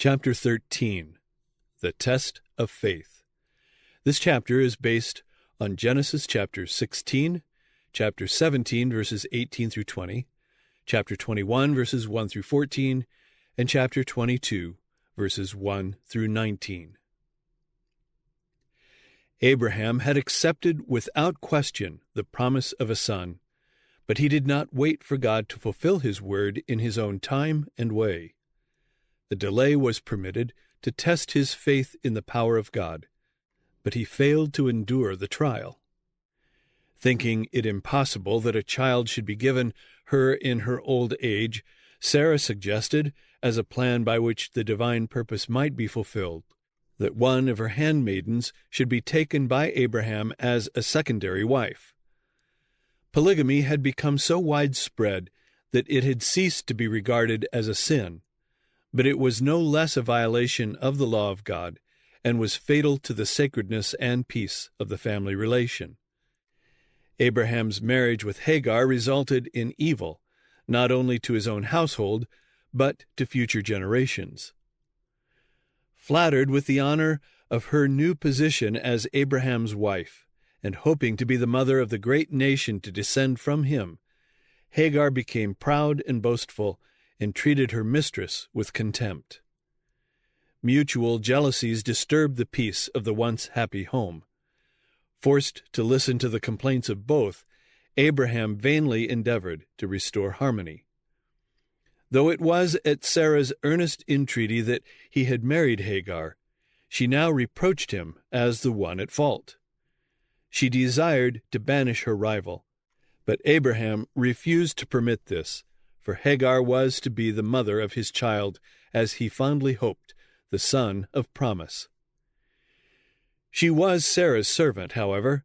Chapter 13, The Test of Faith. This chapter is based on Genesis chapter 16, chapter 17, verses 18 through 20, chapter 21, verses 1 through 14, and chapter 22, verses 1 through 19. Abraham had accepted without question the promise of a son, but he did not wait for God to fulfill his word in his own time and way. The delay was permitted to test his faith in the power of God, but he failed to endure the trial. Thinking it impossible that a child should be given her in her old age, Sarah suggested, as a plan by which the divine purpose might be fulfilled, that one of her handmaidens should be taken by Abraham as a secondary wife. Polygamy had become so widespread that it had ceased to be regarded as a sin, but it was no less a violation of the law of God and was fatal to the sacredness and peace of the family relation. Abraham's marriage with Hagar resulted in evil, not only to his own household, but to future generations. Flattered with the honor of her new position as Abraham's wife, and hoping to be the mother of the great nation to descend from him, Hagar became proud and boastful and treated her mistress with contempt. Mutual jealousies disturbed the peace of the once happy home. Forced to listen to the complaints of both, Abraham vainly endeavored to restore harmony. Though it was at Sarah's earnest entreaty that he had married Hagar, she now reproached him as the one at fault. She desired to banish her rival, but Abraham refused to permit this, for Hagar was to be the mother of his child, as he fondly hoped, the son of promise. She was Sarah's servant, however,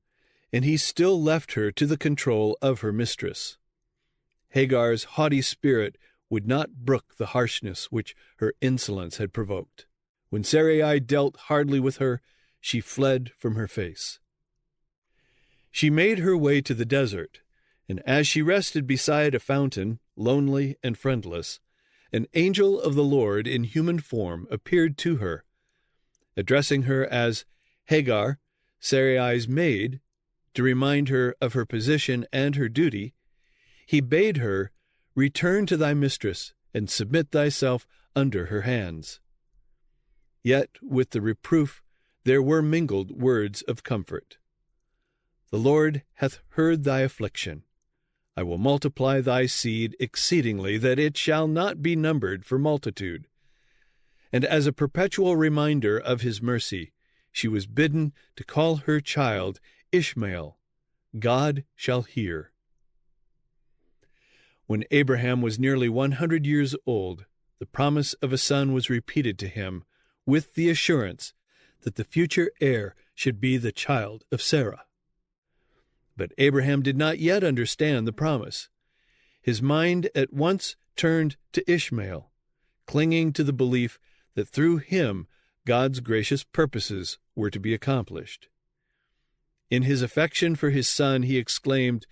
and he still left her to the control of her mistress. Hagar's haughty spirit would not brook the harshness which her insolence had provoked. When Sarai dealt hardly with her, she fled from her face. She made her way to the desert, and as she rested beside a fountain, lonely and friendless, an angel of the Lord in human form appeared to her. Addressing her as Hagar, Sarai's maid, to remind her of her position and her duty, he bade her, "Return to thy mistress, and submit thyself under her hands." Yet with the reproof there were mingled words of comfort. "The Lord hath heard thy affliction. I will multiply thy seed exceedingly, that it shall not be numbered for multitude." And as a perpetual reminder of his mercy, she was bidden to call her child Ishmael, God shall hear. When Abraham was nearly 100 years old, the promise of a son was repeated to him, with the assurance that the future heir should be the child of Sarah. But Abraham did not yet understand the promise. His mind at once turned to Ishmael, clinging to the belief that through him God's gracious purposes were to be accomplished. In his affection for his son, he exclaimed,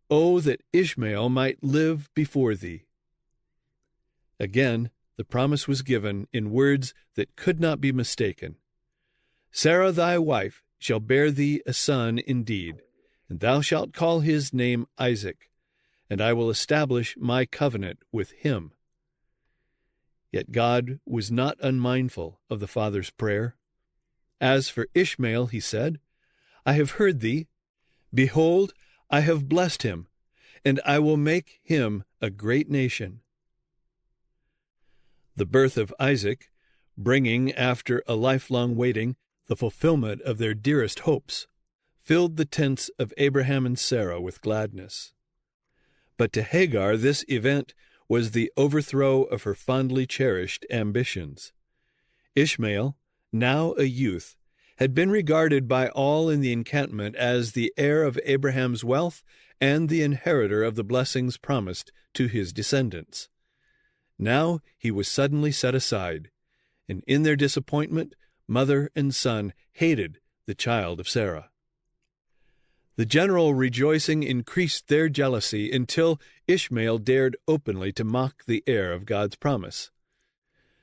"Oh, that Ishmael might live before thee!" Again, the promise was given in words that could not be mistaken. "Sarah thy wife shall bear thee a son indeed, and thou shalt call his name Isaac, and I will establish my covenant with him." Yet God was not unmindful of the father's prayer. "As for Ishmael," he said, "I have heard thee. Behold, I have blessed him, and I will make him a great nation." The birth of Isaac, bringing, after a lifelong waiting, the fulfillment of their dearest hopes, filled the tents of Abraham and Sarah with gladness. But to Hagar this event was the overthrow of her fondly cherished ambitions. Ishmael, now a youth, had been regarded by all in the encampment as the heir of Abraham's wealth and the inheritor of the blessings promised to his descendants. Now he was suddenly set aside, and in their disappointment, mother and son hated the child of Sarah. The general rejoicing increased their jealousy until Ishmael dared openly to mock the heir of God's promise.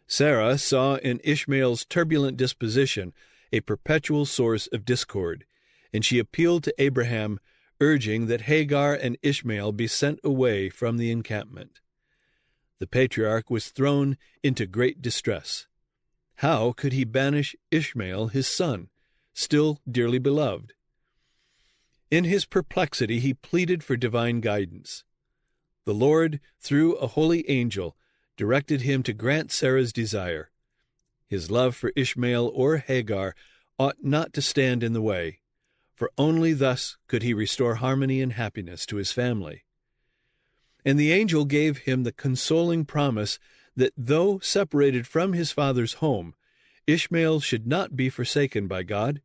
Sarah saw in Ishmael's turbulent disposition a perpetual source of discord, and she appealed to Abraham, urging that Hagar and Ishmael be sent away from the encampment. The patriarch was thrown into great distress. How could he banish Ishmael, his son, still dearly beloved? In his perplexity, he pleaded for divine guidance. The Lord, through a holy angel, directed him to grant Sarah's desire. His love for Ishmael or Hagar ought not to stand in the way, for only thus could he restore harmony and happiness to his family. And the angel gave him the consoling promise that though separated from his father's home, Ishmael should not be forsaken by God,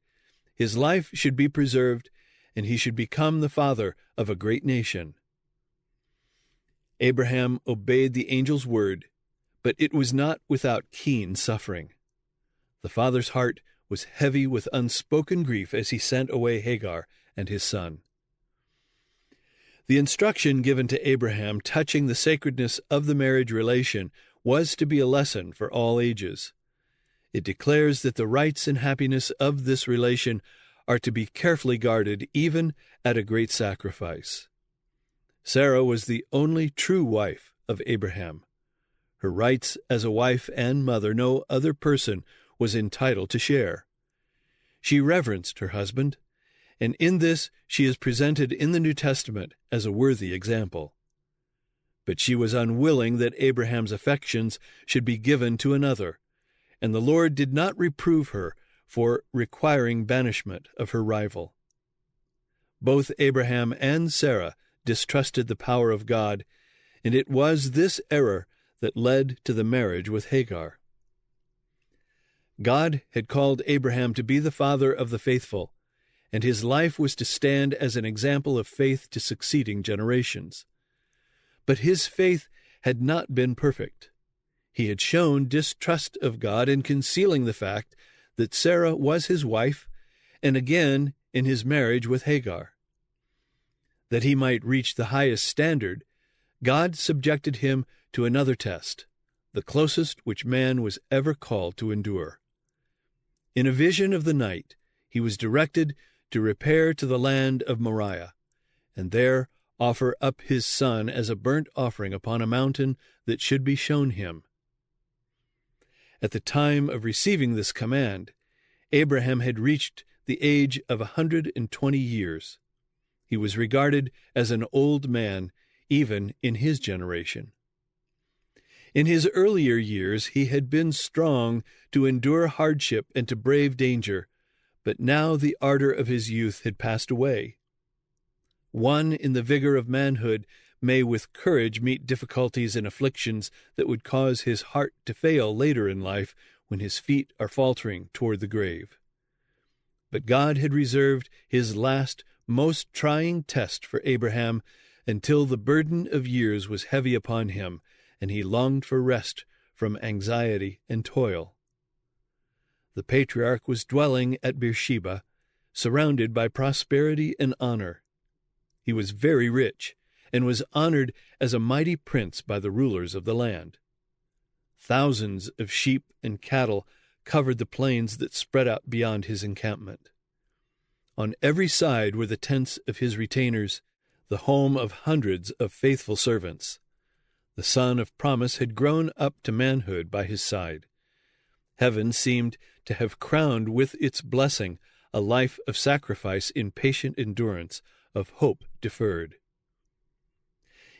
his life should be preserved, and he should become the father of a great nation. Abraham obeyed the angel's word, but it was not without keen suffering. The father's heart was heavy with unspoken grief as he sent away Hagar and his son. The instruction given to Abraham touching the sacredness of the marriage relation was to be a lesson for all ages. It declares that the rights and happiness of this relation are to be carefully guarded, even at a great sacrifice. Sarah was the only true wife of Abraham. Her rights as a wife and mother no other person was entitled to share. She reverenced her husband, and in this she is presented in the New Testament as a worthy example. But she was unwilling that Abraham's affections should be given to another, and the Lord did not reprove her for requiring banishment of her rival. Both Abraham and Sarah distrusted the power of God, and it was this error that led to the marriage with Hagar. God had called Abraham to be the father of the faithful, and his life was to stand as an example of faith to succeeding generations. But his faith had not been perfect. He had shown distrust of God in concealing the fact that Sarah was his wife, and again in his marriage with Hagar. That he might reach the highest standard, God subjected him to another test, the closest which man was ever called to endure. In a vision of the night, he was directed to repair to the land of Moriah, and there offer up his son as a burnt offering upon a mountain that should be shown him. At the time of receiving this command, Abraham had reached the age of 120 years. He was regarded as an old man, even in his generation. In his earlier years, he had been strong to endure hardship and to brave danger, but now the ardor of his youth had passed away. One in the vigor of manhood may with courage meet difficulties and afflictions that would cause his heart to fail later in life when his feet are faltering toward the grave. But God had reserved his last, most trying test for Abraham until the burden of years was heavy upon him, and he longed for rest from anxiety and toil. The patriarch was dwelling at Beersheba, surrounded by prosperity and honor. He was very rich, and was honored as a mighty prince by the rulers of the land. Thousands of sheep and cattle covered the plains that spread out beyond his encampment. On every side were the tents of his retainers, the home of hundreds of faithful servants. The son of promise had grown up to manhood by his side. Heaven seemed to have crowned with its blessing a life of sacrifice in patient endurance, of hope deferred.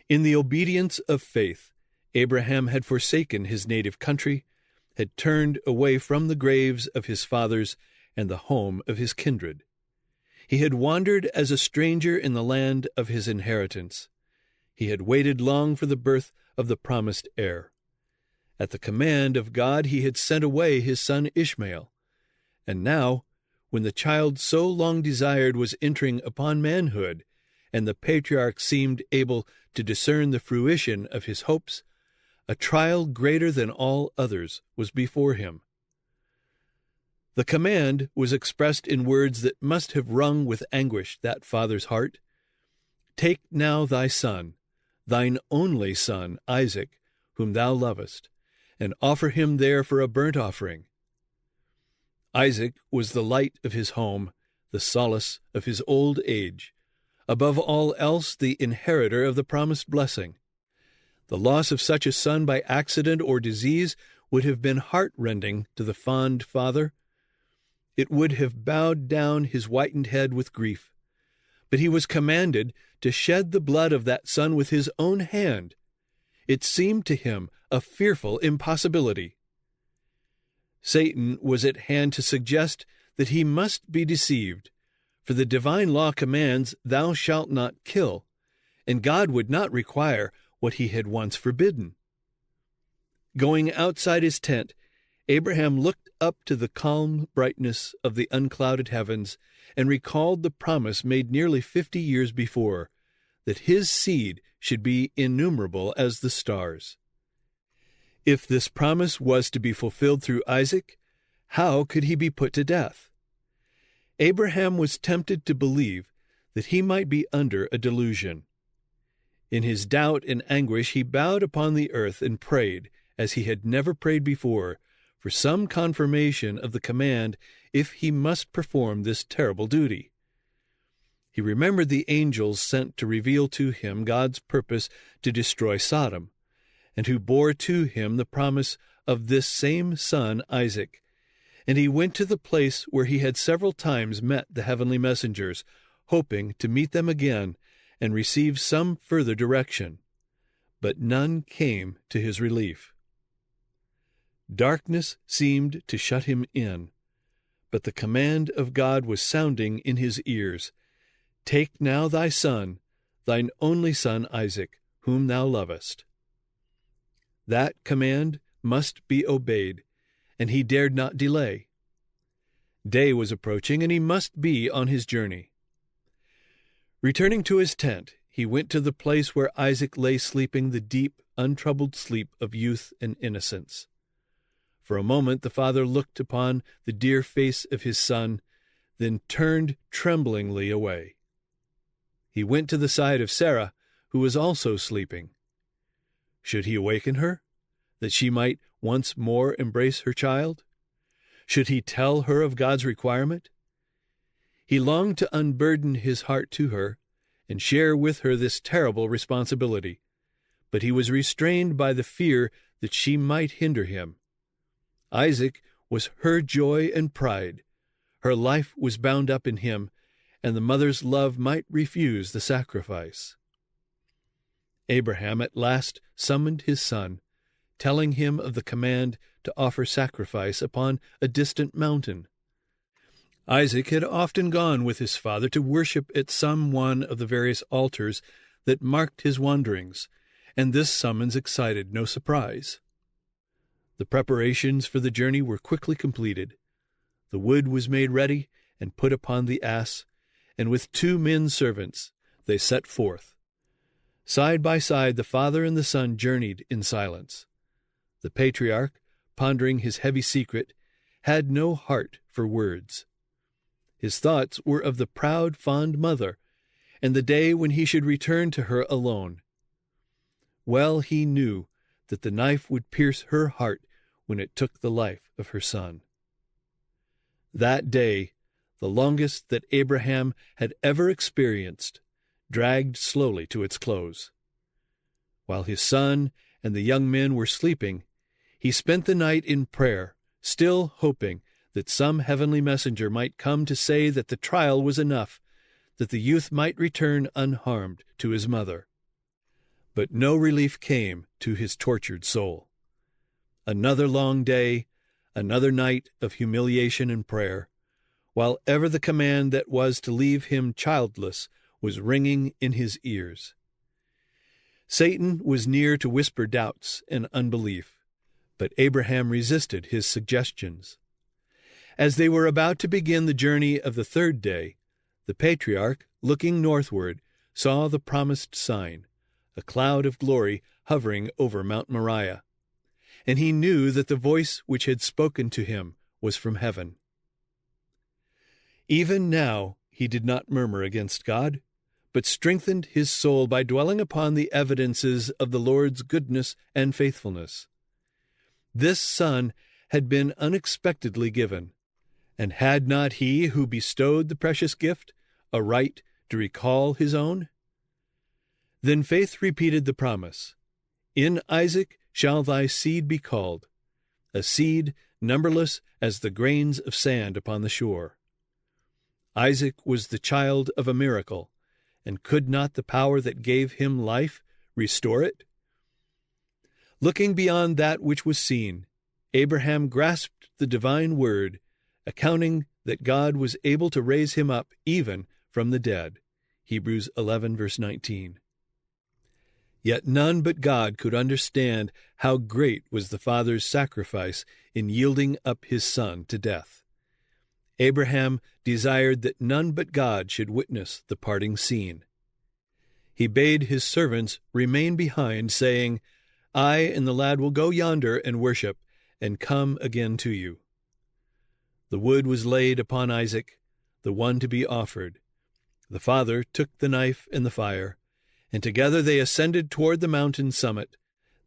In the obedience of faith, Abraham had forsaken his native country, had turned away from the graves of his fathers and the home of his kindred. He had wandered as a stranger in the land of his inheritance. He had waited long for the birth of the promised heir. At the command of God he had sent away his son Ishmael. And now, when the child so long desired was entering upon manhood, and the patriarch seemed able to discern the fruition of his hopes, a trial greater than all others was before him. The command was expressed in words that must have wrung with anguish that father's heart. "Take now thy son, thine only son, Isaac, whom thou lovest, and offer him there for a burnt offering. Isaac was the light of his home, the solace of his old age, above all else the inheritor of the promised blessing. The loss of such a son by accident or disease would have been heart-rending to the fond father. It would have bowed down his whitened head with grief. But he was commanded to shed the blood of that son with his own hand. It seemed to him a fearful impossibility. Satan was at hand to suggest that he must be deceived, for the divine law commands, "Thou shalt not kill," and God would not require what he had once forbidden. Going outside his tent, Abraham looked up to the calm brightness of the unclouded heavens and recalled the promise made nearly 50 years before, that his seed should be innumerable as the stars. If this promise was to be fulfilled through Isaac, how could he be put to death? Abraham was tempted to believe that he might be under a delusion. In his doubt and anguish he bowed upon the earth and prayed, as he had never prayed before, for some confirmation of the command if he must perform this terrible duty. He remembered the angels sent to reveal to him God's purpose to destroy Sodom, and who bore to him the promise of this same son Isaac, and he went to the place where he had several times met the heavenly messengers, hoping to meet them again and receive some further direction. But none came to his relief. Darkness seemed to shut him in, but the command of God was sounding in his ears, "Take now thy son, thine only son Isaac, whom thou lovest." That command must be obeyed, and he dared not delay. Day was approaching, and he must be on his journey. Returning to his tent, he went to the place where Isaac lay sleeping the deep, untroubled sleep of youth and innocence. For a moment the father looked upon the dear face of his son, then turned tremblingly away. He went to the side of Sarah, who was also sleeping. Should he awaken her, that she might once more embrace her child? Should he tell her of God's requirement? He longed to unburden his heart to her and share with her this terrible responsibility, but he was restrained by the fear that she might hinder him. Isaac was her joy and pride. Her life was bound up in him, and the mother's love might refuse the sacrifice. Abraham at last summoned his son, telling him of the command to offer sacrifice upon a distant mountain. Isaac had often gone with his father to worship at some one of the various altars that marked his wanderings, and this summons excited no surprise. The preparations for the journey were quickly completed. The wood was made ready and put upon the ass, and with 2 men servants they set forth. Side by side the father and the son journeyed in silence. The patriarch, pondering his heavy secret, had no heart for words. His thoughts were of the proud, fond mother, and the day when he should return to her alone. Well he knew that the knife would pierce her heart when it took the life of her son. That day, the longest that Abraham had ever experienced, dragged slowly to its close. While his son and the young men were sleeping, he spent the night in prayer, still hoping that some heavenly messenger might come to say that the trial was enough, that the youth might return unharmed to his mother. But no relief came to his tortured soul. Another long day, another night of humiliation and prayer, while ever the command that was to leave him childless was ringing in his ears. Satan was near to whisper doubts and unbelief, but Abraham resisted his suggestions. As they were about to begin the journey of the 3rd day, the patriarch, looking northward, saw the promised sign, a cloud of glory hovering over Mount Moriah, and he knew that the voice which had spoken to him was from heaven. Even now he did not murmur against God, but strengthened his soul by dwelling upon the evidences of the Lord's goodness and faithfulness. This son had been unexpectedly given, and had not he who bestowed the precious gift a right to recall his own? Then faith repeated the promise, "In Isaac shall thy seed be called," a seed numberless as the grains of sand upon the shore. Isaac was the child of a miracle, and could not the power that gave him life restore it? Looking beyond that which was seen, Abraham grasped the divine word, accounting that God was able to raise him up even from the dead. Hebrews 11, verse 19. Yet none but God could understand how great was the father's sacrifice in yielding up his son to death. Abraham desired that none but God should witness the parting scene. He bade his servants remain behind, saying, "I and the lad will go yonder and worship, and come again to you." The wood was laid upon Isaac, the one to be offered. The father took the knife and the fire, and together they ascended toward the mountain summit,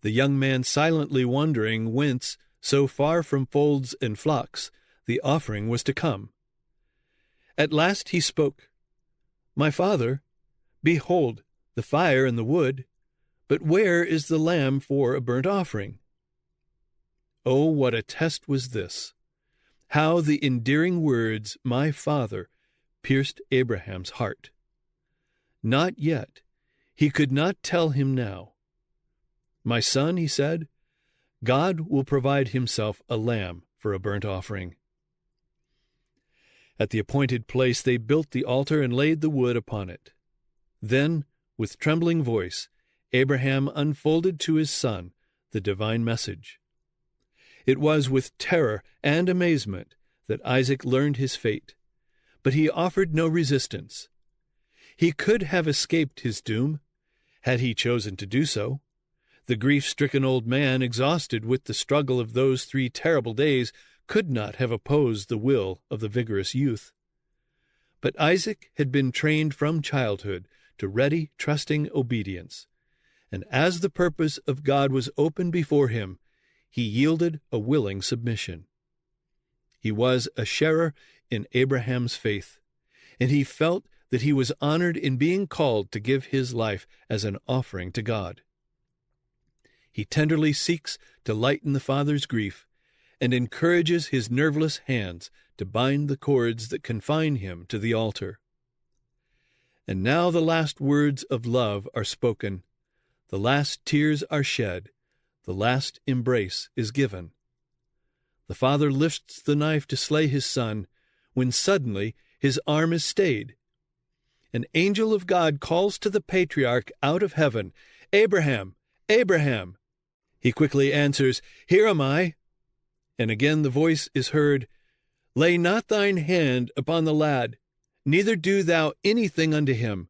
the young man silently wondering whence, so far from folds and flocks, the offering was to come. At last he spoke, "My father, behold the fire and the wood, but where is the lamb for a burnt offering?" Oh, what a test was this! How the endearing words, "my father," pierced Abraham's heart. Not yet. He could not tell him now. "My son," he said, "God will provide himself a lamb for a burnt offering." At the appointed place they built the altar and laid the wood upon it. Then, with trembling voice, Abraham unfolded to his son the divine message. It was with terror and amazement that Isaac learned his fate, but he offered no resistance. He could have escaped his doom, had he chosen to do so. The grief-stricken old man, exhausted with the struggle of those 3 terrible days, could not have opposed the will of the vigorous youth. But Isaac had been trained from childhood to ready, trusting obedience, and as the purpose of God was open before him, he yielded a willing submission. He was a sharer in Abraham's faith, and he felt that he was honored in being called to give his life as an offering to God. He tenderly seeks to lighten the father's grief and encourages his nerveless hands to bind the cords that confine him to the altar. And now the last words of love are spoken, the last tears are shed, the last embrace is given. The father lifts the knife to slay his son, when suddenly his arm is stayed. An angel of God calls to the patriarch out of heaven, "Abraham, Abraham!" He quickly answers, "Here am I." And again the voice is heard, "Lay not thine hand upon the lad, neither do thou anything unto him.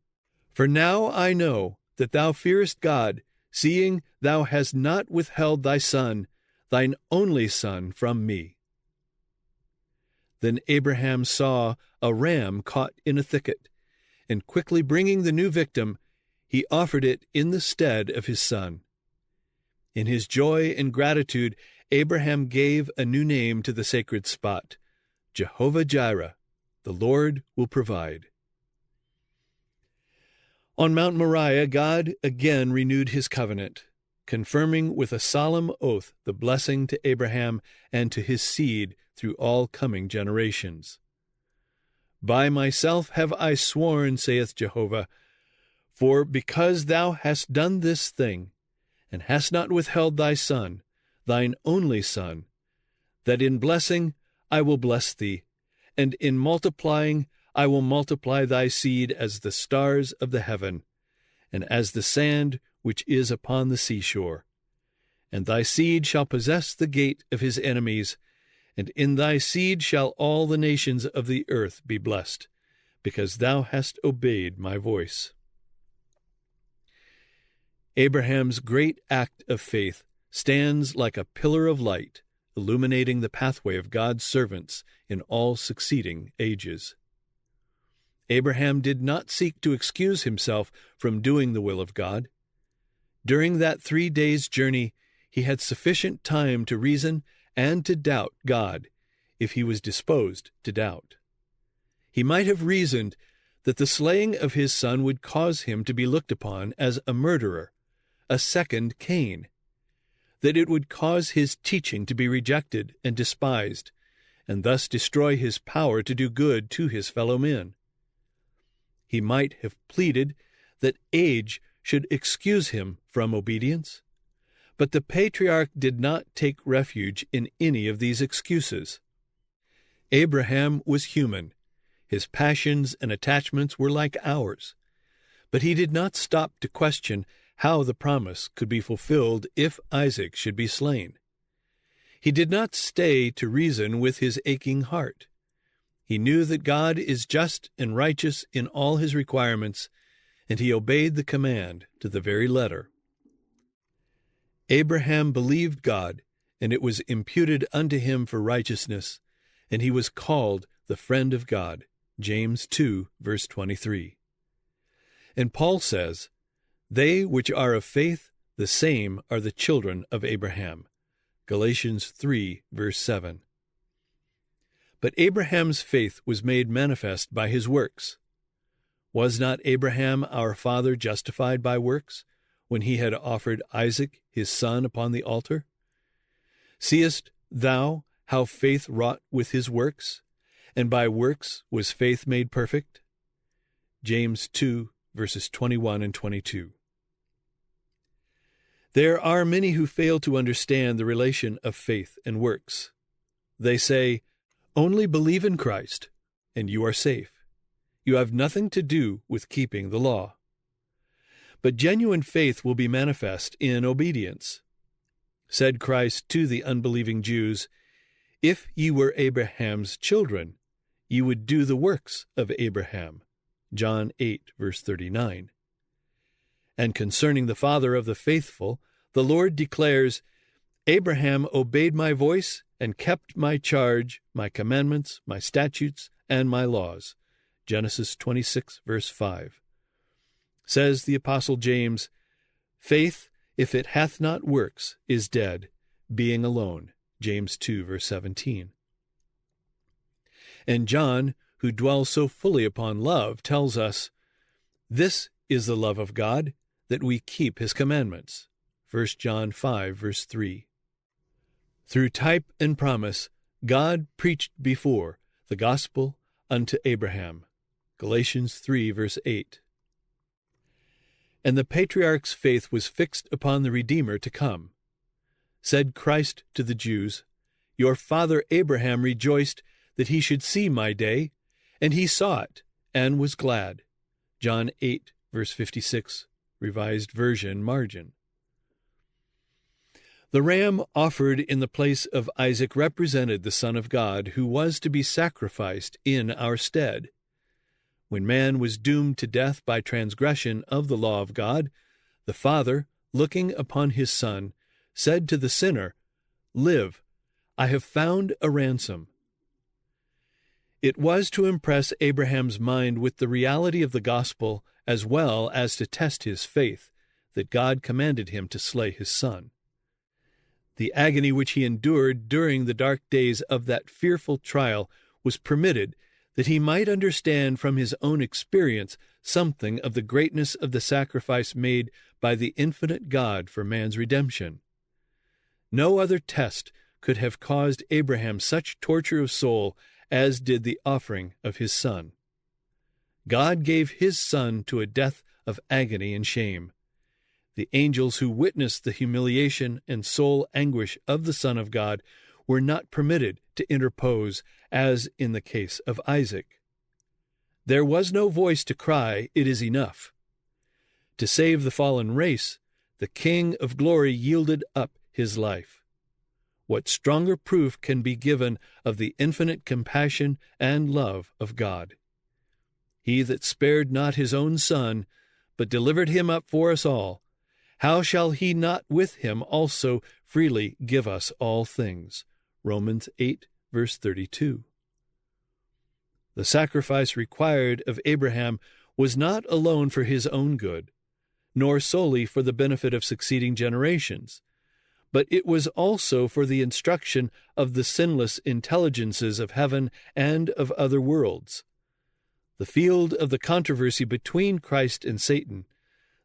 For now I know that thou fearest God, seeing thou hast not withheld thy son, thine only son, from me." Then Abraham saw a ram caught in a thicket, and quickly bringing the new victim, he offered it in the stead of his son. In his joy and gratitude, Abraham gave a new name to the sacred spot, Jehovah-Jireh, the Lord will provide. On Mount Moriah, God again renewed his covenant, confirming with a solemn oath the blessing to Abraham and to his seed through all coming generations. "By myself have I sworn, saith Jehovah, for because thou hast done this thing, and hast not withheld thy son, thine only son, that in blessing I will bless thee, and in multiplying I will multiply thy seed as the stars of the heaven, and as the sand which is upon the seashore. And thy seed shall possess the gate of his enemies, and in thy seed shall all the nations of the earth be blessed, because thou hast obeyed my voice." Abraham's great act of faith stands like a pillar of light, illuminating the pathway of God's servants in all succeeding ages. Abraham did not seek to excuse himself from doing the will of God. During that 3 days' journey, he had sufficient time to reason and to doubt God, if he was disposed to doubt. He might have reasoned that the slaying of his son would cause him to be looked upon as a murderer, a second Cain, that it would cause his teaching to be rejected and despised, and thus destroy his power to do good to his fellow men. He might have pleaded that age should excuse him from obedience, but the patriarch did not take refuge in any of these excuses. Abraham was human. His passions and attachments were like ours, but he did not stop to question how the promise could be fulfilled if Isaac should be slain. He did not stay to reason with his aching heart. He knew that God is just and righteous in all his requirements, and he obeyed the command to the very letter. Abraham believed God, and it was imputed unto him for righteousness, and he was called the friend of God. James 2, verse 23. And Paul says, "They which are of faith, the same are the children of Abraham." Galatians 3, verse 7. But Abraham's faith was made manifest by his works. Was not Abraham our father justified by works, when he had offered Isaac his son upon the altar? Seest thou how faith wrought with his works, and by works was faith made perfect? James 2, verses 21 and 22. There are many who fail to understand the relation of faith and works. They say, "Only believe in Christ, and you are safe. You have nothing to do with keeping the law." But genuine faith will be manifest in obedience. Said Christ to the unbelieving Jews, "If ye were Abraham's children, ye would do the works of Abraham." John 8, verse 39. And concerning the father of the faithful, the Lord declares, "Abraham obeyed my voice and kept my charge, my commandments, my statutes, and my laws." Genesis 26, verse 5. Says the Apostle James, "Faith, if it hath not works, is dead, being alone." James 2, verse 17. And John, who dwells so fully upon love, tells us, "This is the love of God, that we keep his commandments." 1 John 5, verse 3. Through type and promise, God preached before the gospel unto Abraham. Galatians 3, verse 8. And the patriarch's faith was fixed upon the Redeemer to come. Said Christ to the Jews, "Your father Abraham rejoiced that he should see my day, and he saw it, and was glad." John 8, verse 56, Revised Version, margin. The ram offered in the place of Isaac represented the Son of God, who was to be sacrificed in our stead. When man was doomed to death by transgression of the law of God, the Father, looking upon his Son, said to the sinner, "Live, I have found a ransom." It was to impress Abraham's mind with the reality of the gospel as well as to test his faith that God commanded him to slay his son. The agony which he endured during the dark days of that fearful trial was permitted that he might understand from his own experience something of the greatness of the sacrifice made by the infinite God for man's redemption. No other test could have caused Abraham such torture of soul as did the offering of his son. God gave his son to a death of agony and shame. The angels who witnessed the humiliation and soul anguish of the Son of God were not permitted to interpose, as in the case of Isaac. There was no voice to cry, "It is enough." To save the fallen race, the King of glory yielded up his life. What stronger proof can be given of the infinite compassion and love of God? He that spared not his own Son, but delivered him up for us all, how shall he not with him also freely give us all things? Romans 8, verse 32. The sacrifice required of Abraham was not alone for his own good, nor solely for the benefit of succeeding generations, but it was also for the instruction of the sinless intelligences of heaven and of other worlds. The field of the controversy between Christ and Satan,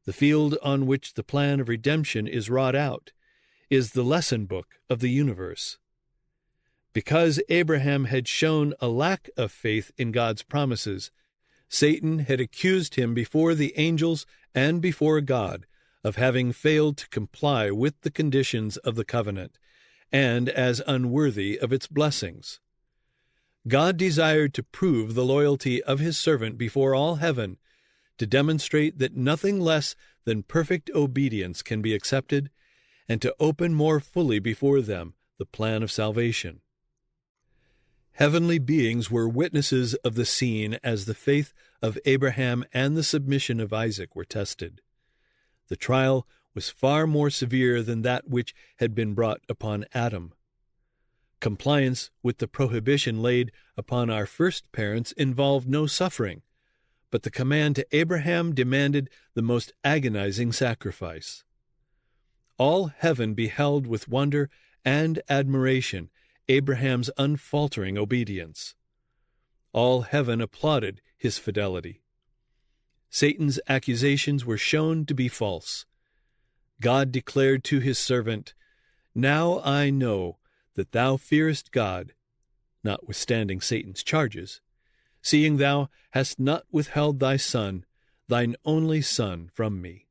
the field on which the plan of redemption is wrought out, is the lesson book of the universe. Because Abraham had shown a lack of faith in God's promises, Satan had accused him before the angels and before God of having failed to comply with the conditions of the covenant, and as unworthy of its blessings. God desired to prove the loyalty of his servant before all heaven, to demonstrate that nothing less than perfect obedience can be accepted, and to open more fully before them the plan of salvation. Heavenly beings were witnesses of the scene as the faith of Abraham and the submission of Isaac were tested. The trial was far more severe than that which had been brought upon Adam. Compliance with the prohibition laid upon our first parents involved no suffering, but the command to Abraham demanded the most agonizing sacrifice. All heaven beheld with wonder and admiration Abraham's unfaltering obedience. All heaven applauded his fidelity. Satan's accusations were shown to be false. God declared to his servant, "Now I know that thou fearest God," notwithstanding Satan's charges, "seeing thou hast not withheld thy son, thine only son, from me."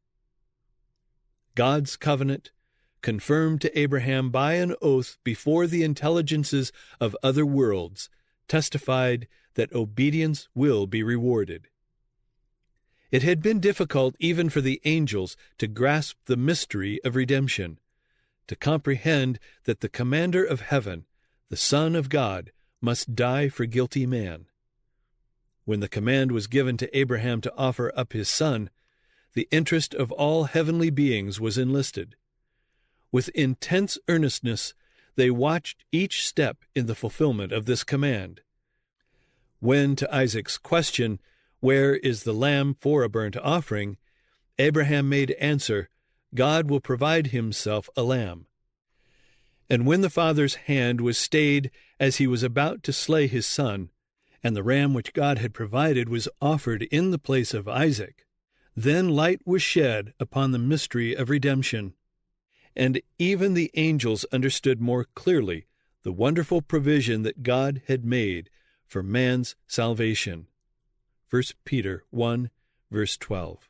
God's covenant, confirmed to Abraham by an oath before the intelligences of other worlds, testified that obedience will be rewarded. It had been difficult even for the angels to grasp the mystery of redemption, to comprehend that the commander of heaven, the Son of God, must die for guilty man. When the command was given to Abraham to offer up his son, the interest of all heavenly beings was enlisted. With intense earnestness, they watched each step in the fulfillment of this command. When to Isaac's question, "Where is the lamb for a burnt offering?" Abraham made answer, "God will provide himself a lamb." And when the father's hand was stayed as he was about to slay his son, and the ram which God had provided was offered in the place of Isaac, then light was shed upon the mystery of redemption, and even the angels understood more clearly the wonderful provision that God had made for man's salvation. 1 Peter 1, verse 12.